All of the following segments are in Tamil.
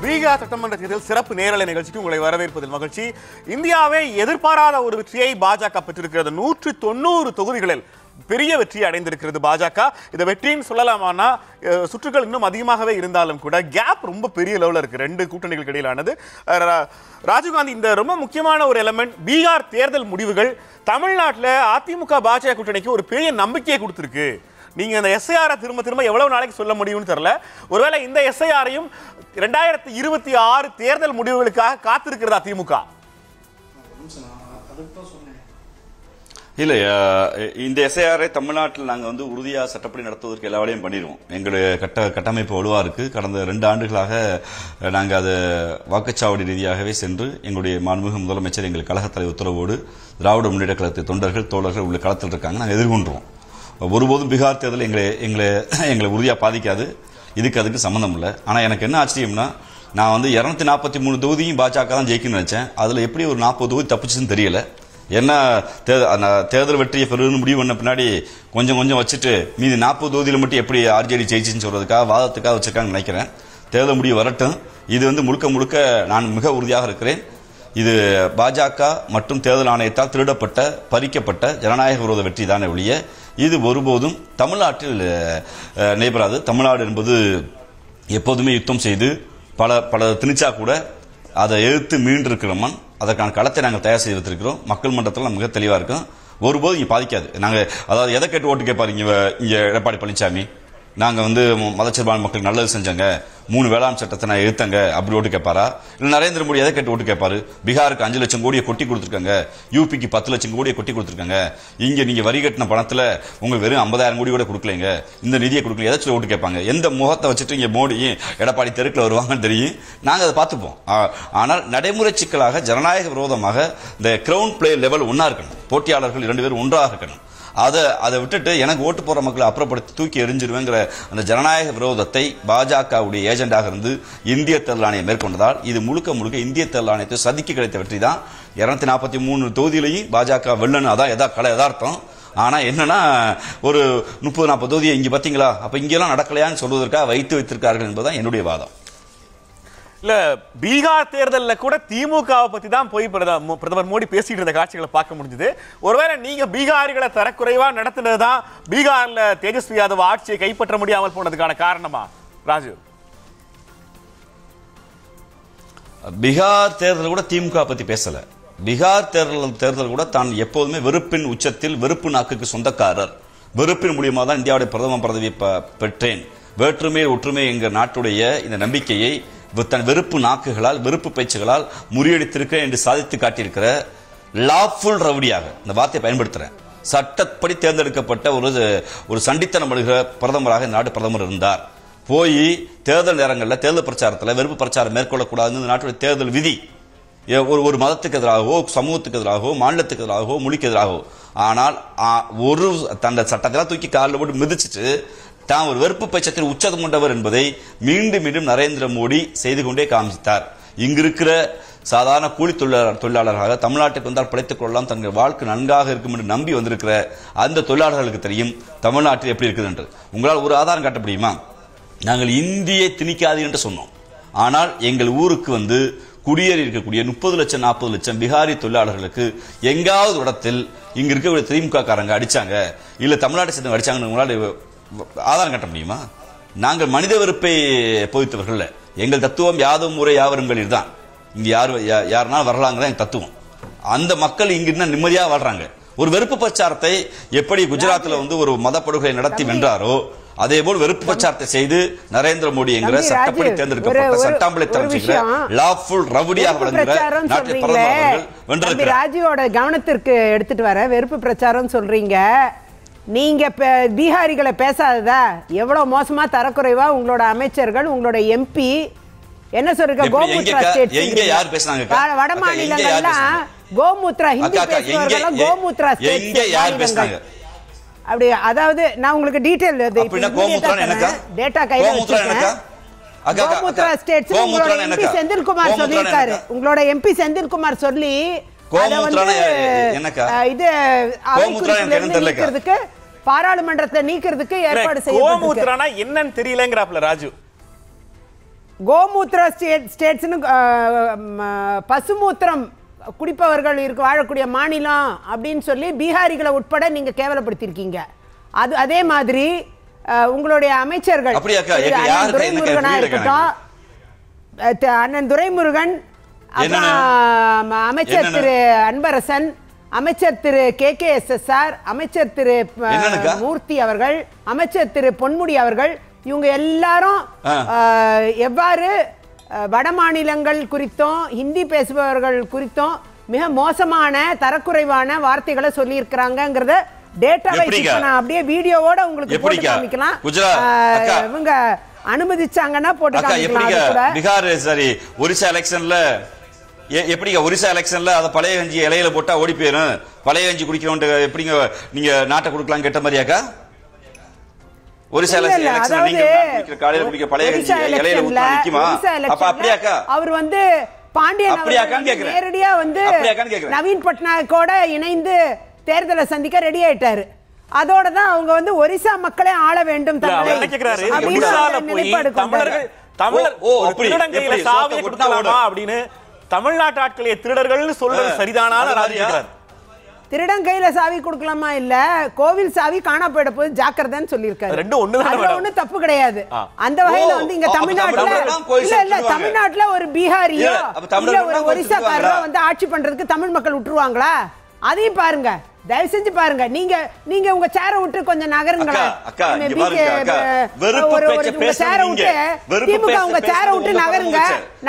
பீகார் சட்டமன்ற தேர்தல் சிறப்பு நேரலை நிகழ்ச்சிக்கு உங்களை வரவேற்பதில் மகிழ்ச்சி. இந்தியாவை எதிர்பாராத ஒரு வெற்றியை பாஜக பெற்றிருக்கிறது. 190 தொகுதிகளில் பெரிய வெற்றி அடைந்திருக்கிறது பாஜக. இந்த வெற்றின்னு சொல்லலாமான்னா சுற்றுகள் இன்னும் அதிகமாகவே இருந்தாலும் கூட கேப் ரொம்ப பெரிய லெவலில் இருக்கு ரெண்டு கூட்டணிகளுக்கு இடையிலானது. ராஜீவ்காந்தி, இந்த ரொம்ப முக்கியமான ஒரு எலமெண்ட், பீகார் தேர்தல் முடிவுகள் தமிழ்நாட்டில் அதிமுக பாஜக கூட்டணிக்கு ஒரு பெரிய நம்பிக்கையை கொடுத்துருக்கு. நீங்க இந்த எஸ்ஐஆரை திரும்ப எவ்வளவு நாளைக்கு சொல்ல முடியும்னு தெரியல. ஒருவேளை இந்த எஸ்ஐஆரையும் 2026 தேர்தல் முடிவுகளுக்காக காத்திருக்கிறதா திமுக? இல்ல, இந்த எஸ்ஐஆரை தமிழ்நாட்டில் நாங்கள் உறுதியாக சட்டப்படி நடத்துவதற்கு எல்லா வேலையும் பண்ணிடுவோம். எங்களுடைய கட்டமைப்பு வலுவா இருக்கு. கடந்த 2 ஆண்டுகளாக நாங்கள் அதை வாக்குச்சாவடி ரீதியாகவே சென்று எங்களுடைய மாண்புமிகு முதலமைச்சர் எங்கள் கழகத்தலை உத்தரவோடு திராவிட முன்னேற்ற கழகத்தை தொண்டர்கள் தோழர்கள் உள்ள களத்தில் இருக்காங்க. நாங்கள் எதிர்கொண்டுருவோம். ஒருபோதும் பீகார் தேர்தல் எங்களை உறுதியாக பாதிக்காது. இதுக்கு அதுக்கு சம்மந்தம் இல்லை. ஆனால் எனக்கு என்ன ஆச்சரியம்னா, நான் 243 தொகுதியும் பாஜக தான் ஜெயிக்கணும்னு நினைச்சேன். அதில் எப்படி ஒரு 40 தொகுதி தப்பிச்சுன்னு தெரியல. என்ன தேர்தல் வெற்றியை பெறுன்னு முடிவு பண்ண பின்னாடி கொஞ்சம் வச்சுட்டு மீதி 40 தொகுதியில் மட்டும் எப்படி ஆர்ஜேடி ஜெயிச்சுன்னு சொல்றதுக்காக வாதத்துக்காக வச்சிருக்காங்கன்னு நினைக்கிறேன். தேர்தல் முடிவு வரட்டும். இது முழுக்க நான் மிக உறுதியாக இருக்கிறேன். இது பாஜக மற்றும் தேர்தல் ஆணையத்தால் திருடப்பட்ட பறிக்கப்பட்ட ஜனநாயக விரோத வெற்றி தானே ஒழிய இது ஒருபோதும் தமிழ்நாட்டில் நடைபெறாது. தமிழ்நாடு என்பது எப்போதுமே யுத்தம் செய்து பல திணிச்சா கூட அதை எதிர்த்து மீண்டிருக்கிற மண். அதற்கான களத்தை நாங்கள் தயார் செய்து வைத்திருக்கிறோம். மக்கள் மன்றத்தில் மிக தெளிவாக இருக்கும். ஒருபோதும் இங்கே பாதிக்காது. நாங்கள் அதாவது எதை கேட்டு ஓட்டு கேட்பாரு இங்கே எடப்பாடி பழனிசாமி? நாங்கள் மதச்சார்பான மக்களுக்கு நல்லது செஞ்சங்க, 3 வேளாண் சட்டத்தை நான் எடுத்தங்க அப்படி ஓட்டு கேட்பாரா? இல்லை நரேந்திர மோடி எதை கேட்டு ஓட்டு கேட்பாரு? பீகாருக்கு 5 லட்சம் கோடியை கொட்டி கொடுத்துருக்காங்க, யூபிக்கு 10 லட்சம் கோடியை கொட்டி கொடுத்துருக்காங்க, இங்கே நீங்கள் வரி கட்டின பணத்தில் உங்களுக்கு வெறும் 50,000 கோடி கூட கொடுக்கலைங்க, இந்த நிதியை கொடுக்கல, எதை சொல்லி ஓட்டு கேட்பாங்க? எந்த முகத்தை வச்சுட்டு இங்கே மோடி எடப்பாடி தெருக்கில் வருவாங்கன்னு தெரியும். நாங்கள் அதை பார்த்துப்போம். ஆனால் நடைமுறை சிக்கலாக ஜனநாயக விரோதமாக இந்த கிரவுண்ட் பிளே லெவல் ஒன்றா இருக்கணும். போட்டியாளர்கள் 2 பேரும் ஒன்றாக இருக்கணும். அதை விட்டுட்டு எனக்கு ஓட்டு போற மக்களை அப்புறப்படுத்தி தூக்கி எறிஞ்சிருவேங்கிற அந்த ஜனநாயக விரோதத்தை பாஜகவுடைய ஏஜெண்டாக இருந்து இந்திய தேர்தல் ஆணையம் மேற்கொண்டதால் இது முழுக்க இந்திய தேர்தல் ஆணையத்தை சதிக்கு கிடைத்த வெற்றி தான். 243 தொகுதியிலையும் பாஜக வெள்ளன்னு அதான் யதார்த்தம். ஆனா என்னன்னா ஒரு 30-40 தொகுதியை இங்க பாத்தீங்களா, அப்ப இங்கெல்லாம் நடக்கலையான்னு சொல்வதற்காக வைத்திருக்கார்கள் என்பதுதான் என்னுடைய வாதம். இல்ல, பீகார் தேர்தலில் கூட திமுகவை பத்தி தான் போய் பிரதமர் மோடி பேசிட்டு இருந்த காட்சிகளை பார்க்க முடிஞ்சது. ஒருவேளை நீங்க பீகாரிகளை தரக்குறைவா நடத்தினதுதான் பீகார்ல தேஜஸ்வி யாதவ் ஆட்சியை கைப்பற்ற முடியாமல் போனதுக்கான காரணமா ராஜு? பீகார் தேர்தல் கூட திமுக பத்தி பேசல. பீகார் தேர்தல் கூட தான் எப்போதுமே வெறுப்பின் உச்சத்தில் வெறுப்பு நாக்குக்கு சொந்தக்காரர், வெறுப்பின் மூலியமா தான் இந்தியாவுடைய பிரதமர் பதவியை பெற்றேன், வேற்றுமை ஒற்றுமை எங்கள் நாட்டுடைய இந்த நம்பிக்கையை தன் வெறுப்பு நாக்குகளால் வெறுப்பு பேச்சுகளால் முறியடித்திருக்கிறேன் என்று சாதித்து காட்டியிருக்கிற லாஃபுல் ரவுடியாக இந்த வார்த்தையை பயன்படுத்துறேன். சட்டப்படி தேர்ந்தெடுக்கப்பட்ட ஒரு சண்டித்தனம் படுகிற பிரதமராக இந்த நாட்டு பிரதமர் இருந்தார். போய் தேர்தல் நேரங்களில் தேர்தல் பிரச்சாரத்தில் வெறுப்பு பிரச்சாரம் மேற்கொள்ளக்கூடாதுன்னு இந்த நாட்டுடைய தேர்தல் விதி. ஒரு மதத்துக்கு எதிராகவோ சமூகத்துக்கு எதிராகவோ மாநிலத்துக்கு எதிராகவோ மொழிக்கு எதிராகவோ. ஆனால் ஒரு தந்த சட்டத்தெல்லாம் தூக்கி காலில் போட்டு மிதிச்சுட்டு தான் ஒரு வெறுப்பு பட்சத்தில் உச்சம் கொண்டவர் என்பதை மீண்டும் நரேந்திர மோடி செய்து கொண்டே காமித்தார். இங்கு இருக்கிற சாதாரண கூலி தொழிலாளர்களாக தமிழ்நாட்டுக்கு வந்தால் பிழைத்துக் கொள்ளலாம், தங்கள் வாழ்க்கை நன்றாக இருக்கும் என்று நம்பி வந்திருக்கிற அந்த தொழிலாளர்களுக்கு தெரியும் தமிழ்நாட்டில் எப்படி இருக்குது என்று. உங்களால் ஒரு ஆதாரம் காட்ட முடியுமா? நாங்கள் இந்தியை திணிக்காது என்று சொன்னோம். ஆனால் எங்கள் ஊருக்கு குடியேறி இருக்கக்கூடிய 30 லட்சம் 40 லட்சம் பீகாரி தொழிலாளர்களுக்கு எங்காவது இடத்தில் இங்க இருக்கக்கூடிய திமுக காரங்க அடிச்சாங்க, இல்ல தமிழ்நாட்டை சேர்ந்து அடிச்சாங்கன்னு உங்களால் ஆதாரம் காட்ட முடியுமா? நாங்கள் மனித வெறுப்பை போதித்தவர்கள். எங்கள் தத்துவம் யாதும் முறை யாவருங்களில் தான். இங்க யாருனாலும் வரலாங்க எங்க தத்துவம். அந்த மக்கள் இங்க இன்னும் நிம்மதியாக வாழ்றாங்க. ஒரு வெறுப்பு பிரச்சாரத்தை எப்படி குஜராத்தில் ஒரு மதப்படுகொலை நடத்தி வென்றாரோ அதே போல் வெறுப்பு பிரச்சாரத்தை செய்து நரேந்திர மோடி என்கிற சட்டப்படி தேர்ந்தெடுக்கப்பட்ட சட்டாம்பளைத்தனம் செய்கிற லாஃபுல் ரவுடியாக வழங்குகிற நாட்டு பிரதமர் அவர்கள் வென்றிருக்கிறார். ராஜுவோட கவனத்திற்கு எடுத்துட்டு வர வெறுப்பு பிரச்சாரம் சொல்றீங்க. நீங்க பீகாரிகளை பேசாததா? எவ்வளவு மோசமா தரக்குறைவா உங்களோட அமைச்சர்கள் உங்களோட எம்பி என்ன சொல்றீங்க? கோமுத்ரா ஸ்டேட் எங்க யார் பேசுறாங்க? வட மாநிலங்கள்லாம் கோமுத்ரா ஹிந்தி பேசுறவங்க கோமுத்ரா ஸ்டேட் எங்க யார் பேசுறாங்க? அப்படி அதாவது நான் உங்களுக்கு டீடைல் டேட்டா கையில வச்சிருக்கேன். கோமுத்ரா ஸ்டேட் உங்களோட எம்பி செந்தில்குமார் சொல்லியிருக்காரு. உங்களோட எம்பி செந்தில்குமார் சொல்லி பாராளுமன்றத்தை நீக்கிறதுக்கு ஏற்பாடு செய்யப்பட்டிருக்கு. என்னன்னு தெரியலங்கறாப்ல ராஜு. கோமூத்திர ஸ்டேட்ஸ்னு பசுமூத்திரம் குடிப்பவர்கள் வாழக்கூடிய மாநிலம் அப்படின்னு சொல்லி பீகாரிகளை உட்பட நீங்க கேவலப்படுத்தியிருக்கீங்க. அதே மாதிரி உங்களுடைய அமைச்சர்கள் துரைமுருகனா இருக்கட்டும், அண்ணன் துரைமுருகன், அமைச்சர் திரு அன்பரசன், அமைச்சர் திரு KKSSR, அமைச்சர் திரு மூர்த்தி அவர்கள், அமைச்சர் திரு பொன்முடி அவர்கள், இவங்க எல்லாரும் எவ்வாறு வட மாநிலங்கள் குறித்தும் ஹிந்தி பேசுபவர்கள் குறித்தும் மிக மோசமான தரக்குறைவான வார்த்தைகளை சொல்லி இருக்கிறாங்கிறத டேட்டாவை நான் அப்படியே வீடியோவோட உங்களுக்கு போட்டு காமிக்கலாம். இவங்க அனுமதிச்சாங்கன்னா போட்டு காமிக்கலாம். பீகார் சரி ஒரிசா எலெக்ஷன்ல எப்படிங்க ஒரிசா எலெக்ஷன்ல அத பழைய கஞ்சி இலையில போட்டா ஓடி போயிடும், பழைய கஞ்சி குடிக்கணும் எப்படிங்க நீங்க நாட்டை கொடுக்கலாம் கேட்ட மாதிரியாக்கா? ஒரிசா எலெக்ஷன் நீங்க காலையில குடிக்க பழைய கஞ்சி இலையில ஊத்தி நிக்குமா? அப்ப அப்படியாக்கா அவர் வந்து பாண்டியன் நேரடியா வந்து நவீன் பட்நாயக்கோட இணைந்து தேர்தலை சந்திக்க ரெடி ஆயிட்டாரு. அதோட தான் அவங்க வந்து ஒரிசா மக்களே ஆள வேண்டும் அப்படின்னு தமிழ்நாட்டு ஆட்களை திருடர்கள் சொல்றது சரிதானா? திருடன் கையில சாவி கொடுக்கலாமா? இல்ல கோவில் சாவி காணா போயிட போது ஜாக்கிரதைன்னு சொல்லியிருக்காரு. ஒண்ணு தப்பு கிடையாது. அந்த வகையில வந்து இங்க தமிழ்நாட்டுல ஒரு பீகாரியோ இல்ல ஒரு ஒரிசாக்காரரோ வந்து ஆட்சி பண்றதுக்கு தமிழ் மக்கள் விட்டுருவாங்களா? அதையும் பாருங்க, தயவு செஞ்சு பாருங்க. நீங்க உங்க சேரை விட்டு கொஞ்சம் நகருங்களேன். திமுக உங்க சேரை விட்டு நகருங்க.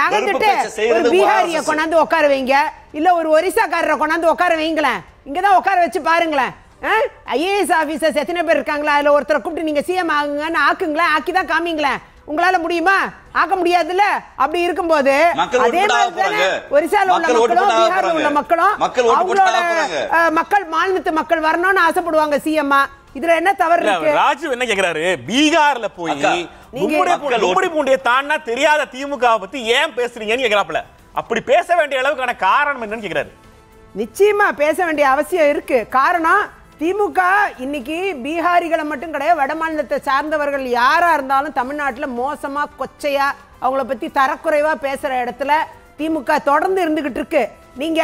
நகர்ந்துட்டு ஒரு பீகாரிய கொண்டாந்து உட்கார வைங்க, இல்ல ஒரு ஒரிசாக்காரரை கொண்டாந்து உட்கார வைங்களேன். இங்கதான் உட்கார வச்சு பாருங்களேன். IAS ஆபீசர்ஸ் எத்தனை பேர் இருக்காங்களா? அதுல ஒருத்தரை கூப்பிட்டு நீங்க CM ஆகுங்கன்னு ஆக்குங்களேன், ஆக்கிதான் காமிங்களேன். உங்களால முடியுமா? ஆக்க முடியாதுல்ல. அப்படி இருக்கும்போது அதே மாதிரி ஒரிசால உள்ள மக்களும் பீகார்ல உள்ள மக்களும் அவங்களோட மக்கள் மாநிலத்து மக்கள் வரணும்னு ஆசைப்படுவாங்க CM. இதுல என்ன தவறு இருக்கு? ராஜு என்ன கேக்குறாரு, பீகார்ல போய் கும்முடி பூண்டியை தாண்டா தெரியாத திமுக பத்தி ஏன் பேசுறீங்கன்னு கேக்குறாப்ல. அப்படி பேச வேண்டிய அளவுக்கான காரணம் என்னன்னு கேக்குறாரு. நிச்சயமா பேச வேண்டிய அவசியம் இருக்கு. காரணம் திமுக இன்னைக்கு பீகாரிகளை மட்டும் கிடையாது, வட மாநிலத்தை சார்ந்தவர்கள் யாரா இருந்தாலும் தமிழ்நாட்டில் மோசமா கொச்சையா அவங்கள பத்தி தரக்குறைவா பேசுற இடத்துல திமுக தொடர்ந்து இருந்துகிட்டு இருக்கு. நீங்க